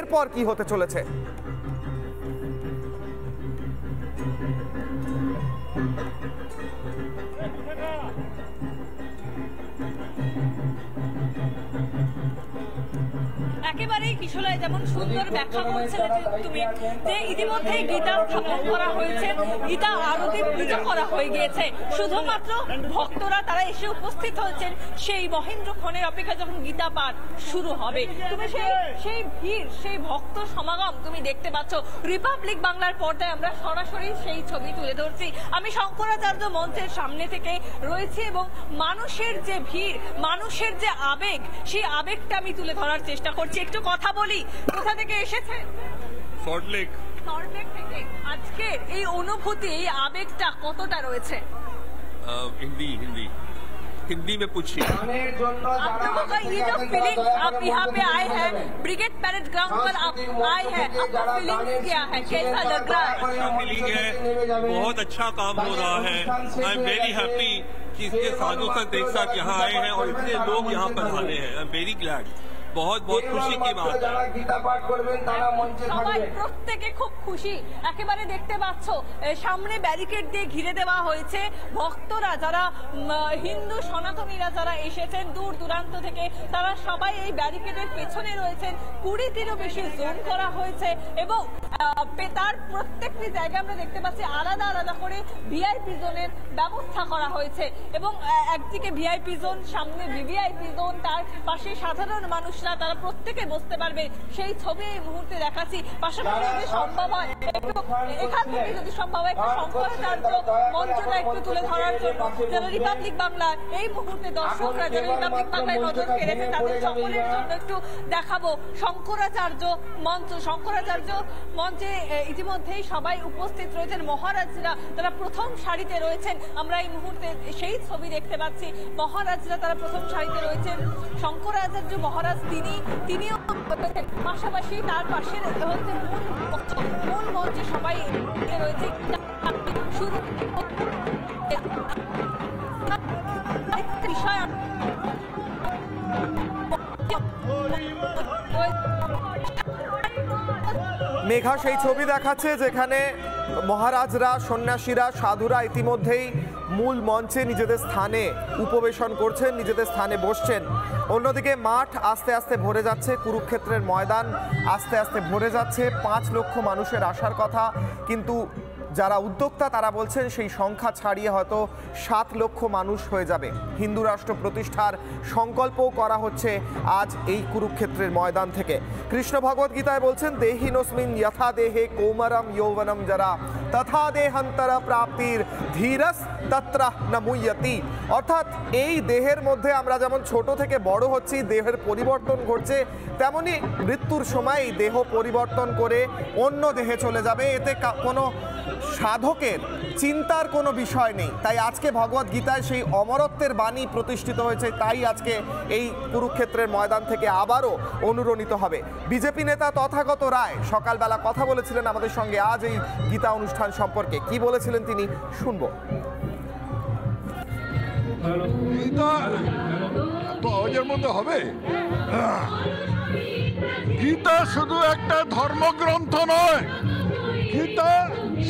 এরপর কি হতে চলেছে? একেবারেই কিশোরায় যেমন সুন্দর ব্যাখ্যা করছিলে তুমি যে ইতিমধ্যেই গীতা স্থাপন করা হয়েছে, গীতা আরতি পুজো করা হয়ে গিয়েছে, শুধুমাত্র ভক্তরা তারা এসে উপস্থিত হয়েছেন সেই মহেন্দ্রক্ষণের অপেক্ষা যখন গীতা পাঠ শুরু হবে। তুমি সেই ভিড়, সেই ভক্ত সমাগম তুমি দেখতে পাচ্ছ। রিপাবলিক বাংলার পর্দায় আমরা সরাসরি সেই ছবি তুলে ধরছি। আমি শঙ্করাচার্য মঞ্চের সামনে থেকে রয়েছি এবং মানুষের যে ভিড়, মানুষের যে আবেগ, সেই আবেগটা আমি তুলে ধরার চেষ্টা করছি। একটু কথা বলি, কোথা থেকে এসেছে? সল্টলেক থেকে। আজকের এই অনুভূতি, এই আবেগটা কতটা রয়েছে? हिंदी में पूछिए। आप लोगों का ये जो फीलिंग, आप यहाँ पे आए हैं, ब्रिगेड पैरेड ग्राउंड पर आप आए हैं, आपका फीलिंग क्या है, कैसा लग रहा है? अच्छा फीलिंग है, बहुत अच्छा काम हो रहा है। आई एम वेरी हैप्पी कि इसके साधु संत एक साथ यहाँ आए हैं और इतने लोग यहाँ पर आए हैं। I am very glad. बहुत बहुत खुशी की बात है। সবাই প্রত্যেকে খুব খুশি। একেবারে দেখতে পাচ্ছ সামনে ব্যারিকেড দিয়ে ঘিরে দেওয়া হয়েছে। ভক্তরা যারা হিন্দু সনাতনীরা যারা এসেছেন দূর দূরান্ত থেকে, তারা সবাই এই ব্যারিকেডের পেছনে রয়েছেন। 20টিরও বেশি জোন করা হয়েছে এবং তার প্রত্যেকটি জায়গায় আমরা দেখতে পাচ্ছি আলাদা আলাদা করে ভিআইপি জোনের ব্যবস্থা করা হয়েছে এবং একদিকে ভিআইপি জোন, সামনে ভিভিআইপি জোন, তার পাশে সাধারণ মানুষ তারা প্রত্যেকে বসতে পারবে। সেই ছবি এই মুহূর্তে দেখাচ্ছি। পাশাপাশি যদি সম্ভব হয় এখান থেকে যদি সম্ভব হয় একটু শঙ্করাচার্য মঞ্চটা একটু তুলে ধরার জন্য, যারা রিপাবলিক বাংলার এই মুহূর্তে দর্শকরা যারা রিপাবলিক বাংলায় নজর কেড়েছে তাদের সকলের জন্য একটু দেখাবো শঙ্করাচার্য মঞ্চ। শঙ্করাচার্য মঞ্চে ইতিমধ্যেই সবাই উপস্থিত রয়েছেন, মহারাজরা তারা প্রথম সারিতে রয়েছেন। আমরা এই মুহূর্তে সেই ছবি দেখতে পাচ্ছি, মহারাজরা তারা প্রথম সারিতে রয়েছেন। শঙ্করাচার্য মহারাজ তিনিও পাশাপাশি তার পাশে হচ্ছে মূল মঞ্চে সবাই রয়েছে। শুরু বিষয় মেঘা সেই ছবি দেখাচ্ছে যেখানে মহারাজরা, সন্ন্যাসীরা, সাধুরা ইতিমধ্যেই মূল মঞ্চে নিজেদের স্থানে উপবেশন করছেন, নিজেদের স্থানে বসছেন। অন্যদিকে মাঠ আস্তে আস্তে ভরে যাচ্ছে, কুরুক্ষেত্রের ময়দান আস্তে আস্তে ভরে যাচ্ছে। 5 লক্ষ মানুষের আসার কথা, কিন্তু যারা উদ্যোক্তা তারা বলছেন সেই সংখ্যা ছাড়িয়ে হয়তো 7 লক্ষ মানুষ হয়ে যাবে। হিন্দু রাষ্ট্র প্রতিষ্ঠার সংকল্পও করা হচ্ছে আজ এই কুরুক্ষেত্রের ময়দান থেকে। কৃষ্ণ ভগবত গীতায় বলছেন দেহিনোস্মিন যথা দেহে কৌমারম যৌবনম যারা তথা দেহান্তর প্রাপ্তির ধীরস তত্রা ন মুহ্যতি। অর্থাৎ এই দেহের মধ্যে আমরা যেমন ছোট থেকে বড় হচ্ছি, দেহের পরিবর্তন ঘটছে, তেমনি মৃত্যুর সময় এই দেহ পরিবর্তন করে অন্য দেহে চলে যাবে। এতে কোনো সাধকের চিন্তার কোনো বিষয় নেই। তাই আজকে ভগবত গীতায় সেই অমরত্বের বাণী প্রতিষ্ঠিত হয়েছে। তাই আজকে এই কুরুক্ষেত্রের ময়দান থেকে আবারও অনুরণিত হবে। বিজেপি নেতা তথাগত রায় সকালবেলা কথা বলেছিলেন আমাদের সঙ্গে আজ এই গীতা অনুষ্ঠান সম্পর্কে। কি বলেছিলেন তিনি শুনবো। মধ্যে হবে গীতা শুধু একটা ধর্মগ্রন্থ নয়, গীতা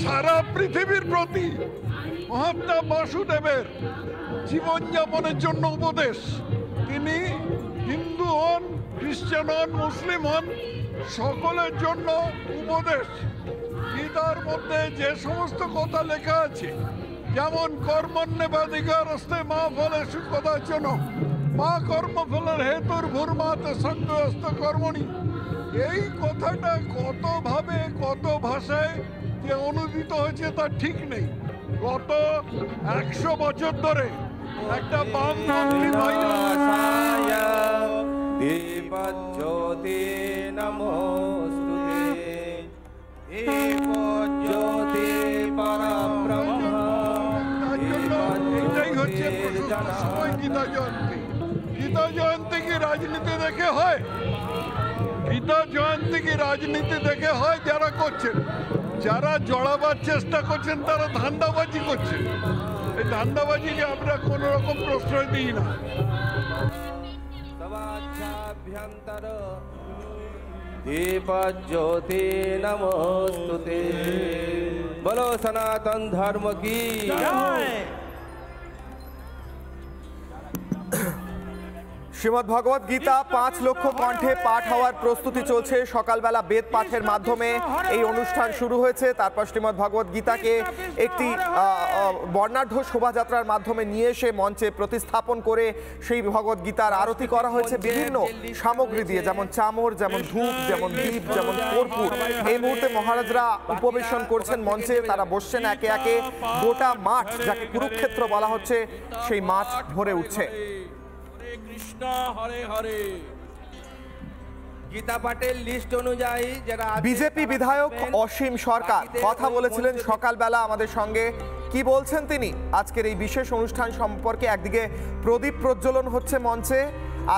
সারা পৃথিবীর প্রতি মহাত্মা বাসুদেবের জীবনযাপনের জন্য উপদেশ। তিনি হিন্দু হন, খ্রিস্টান হন, মুসলিম হন, সকলের জন্য উপদেশ। গীতার মধ্যে যে সমস্ত কথা লেখা আছে, যেমন কর্মণ্যবাধিকারস্তে মা ফলে সুকদাচন মা কর্মফলের হেতুর ভূর্মাতে সঙ্গস্ত কর্মণি, এই কথাটা কতভাবে কত ভাষায় যে অনুদিত হয়েছে তার ঠিক নেই। গত 100 বছর ধরে একটা বামপন্থী এটাই হচ্ছে সময় গীতা জয়ন্তী। গীতা জয়ন্তী কি রাজনীতি দেখে হয়? গীতা জয়ন্তী কি রাজনীতি দেখে হয়? যারা করছেন, যারা জড়াবার চেষ্টা করছেন তারা ধান্দাবাজি করছেন। এই ধান্দাবাজিকে আমরা কোনো রকম প্রশ্রয় দিই না। दीपज्योति नमोस्तुते। बोलो सनातन धर्म की जय। শ্রীমদ্ ভগবত গীতা 5 লক্ষ কণ্ঠে পাঠ হওয়ার প্রস্তুতি চলছে। সকালবেলা বেদ পাঠের মাধ্যমে এই অনুষ্ঠান শুরু হয়েছে। তারপর শ্রীমদ্ ভগবত গীতাকে একটি বর্ণাঢ্য শোভাযাত্রার মাধ্যমে নিয়ে এসে মঞ্চে প্রতিস্থাপন করে সেই ভগবত গীতার আরতি করা হয়েছে বিভিন্ন সামগ্রী দিয়ে, যেমন চামর, যেমন ধূপ, যেমন দীপ, যেমন কর্পূর। এই মুহূর্তে মহারাজরা উপবেশন করছেন মঞ্চে, তারা বসছেন একে একে। গোটা মাঠ, যাকে কুরুক্ষেত্র বলা হচ্ছে, সেই মাঠ ভরে উঠছে। কৃষ্ণ হরে হরে। গীতা পাঠের লিস্ট অনুযায়ী যারা বিজেপি বিধায়ক অসীম সরকার কথা বলেছিলেন সকালবেলা আমাদের সঙ্গে। কি বলছেন তিনি আজকের এই বিশেষ অনুষ্ঠান সম্পর্কে? একদিকে প্রদীপ প্রজ্বলন হচ্ছে মঞ্চে,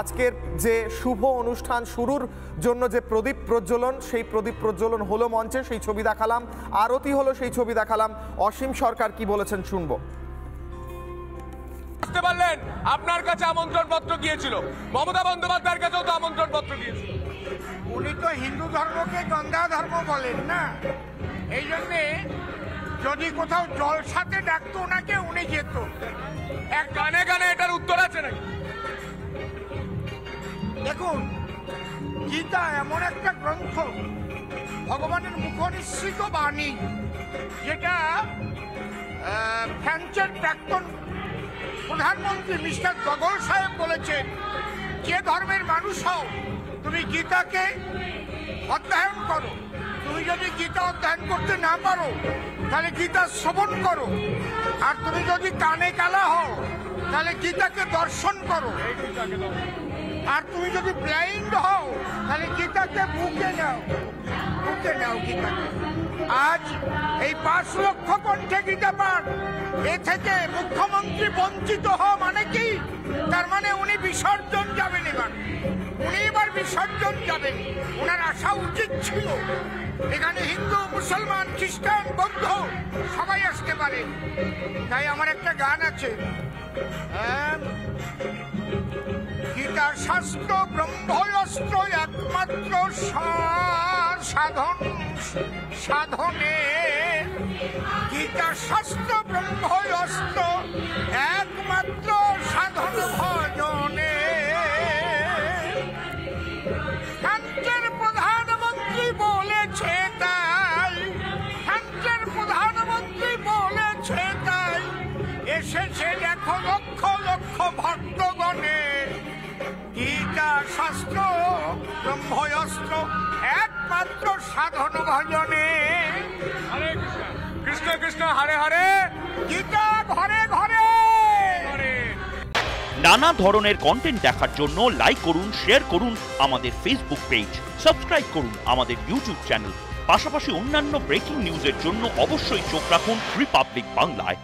আজকের যে শুভ অনুষ্ঠান শুরুর জন্য যে প্রদীপ প্রজ্বলন, সেই প্রদীপ প্রজ্বলন হলো মঞ্চে, সেই ছবি দেখালাম। আরতি হলো, সেই ছবি দেখালাম। অসীম সরকার কি বলেছেন শুনবো। বুঝতে পারলেন, আপনার কাছে আমন্ত্রণ পত্র গিয়েছিল, মমতা বন্দ্যোপাধ্যায়ের কাছেও তো আমন্ত্রণ পত্র গিয়েছিল। উনি তো হিন্দু ধর্মকে গঙ্গা ধর্ম বলেন না, এই জন্যে যদি কোথাও জলসাতে ডাকতো ওনাকে, উনি যেত। এক গানে গানে এটার উত্তর আছে নাকি? দেখুন, গীতা এমন একটা গ্রন্থ, ভগবানের মুখনিসৃত বাণী, যেটা ফ্রান্সের প্রাক্তন প্রধানমন্ত্রী মিস্টার গগল সাহেব বলেছেন, যে ধর্মের মানুষ হও তুমি গীতাকে অধ্যয়ন করো। তুমি যদি গীতা অধ্যয়ন করতে না পারো তাহলে গীতা শ্রবণ করো, আর তুমি যদি কানে কালা হও তাহলে গীতাকে দর্শন করো, আর তুমি যদি ব্লাইন্ড হও তাহলে গীতাকে বুকে নাও, বুকে নাও গীতাকে। আজ এই 5 লক্ষ কণ্ঠে গীতা পাঠ, এ থেকে মুখ্যমন্ত্রী বঞ্চিত হওয়া মানে কি? তার মানে উনি বিসর্জন যাবেন এবার, উনি এবার বিসর্জন যাবেন। ওনার আসা উচিত ছিল, এখানে হিন্দু, মুসলমান, খ্রিস্টান, বৌদ্ধ সবাই আসতে পারে। তাই আমার একটা গান আছে, গীতা শাস্ত্র ব্রহ্মস্ত্র একমাত্র সাধন সাধনে, গীতা শাস্ত্র ব্রহ্মস্ত্র একমাত্র সাধন ভজনে। ফ্রান্সের প্রধানমন্ত্রী বলেছে তাই, ফ্রান্সের প্রধানমন্ত্রী বলেছে তাই, এসেছে দেখো লক্ষ লক্ষ ভক্তগণে। গীতা শাস্ত্র ব্রহ্মস্ত্র একমাত্র সাধন ভজনে। হরে কৃষ্ণ, কৃষ্ণ কৃষ্ণ হরে হরে, গীতা ঘরে ঘরে। নানা ধরনের কন্টেন্ট দেখার জন্য লাইক করুন, শেয়ার করুন আমাদের ফেসবুক পেজ, সাবস্ক্রাইব করুন আমাদের ইউটিউব চ্যানেল। পাশাপাশি অন্যান্য ব্রেকিং নিউজের জন্য অবশ্যই চোখ রাখুন রিপাবলিক বাংলায়।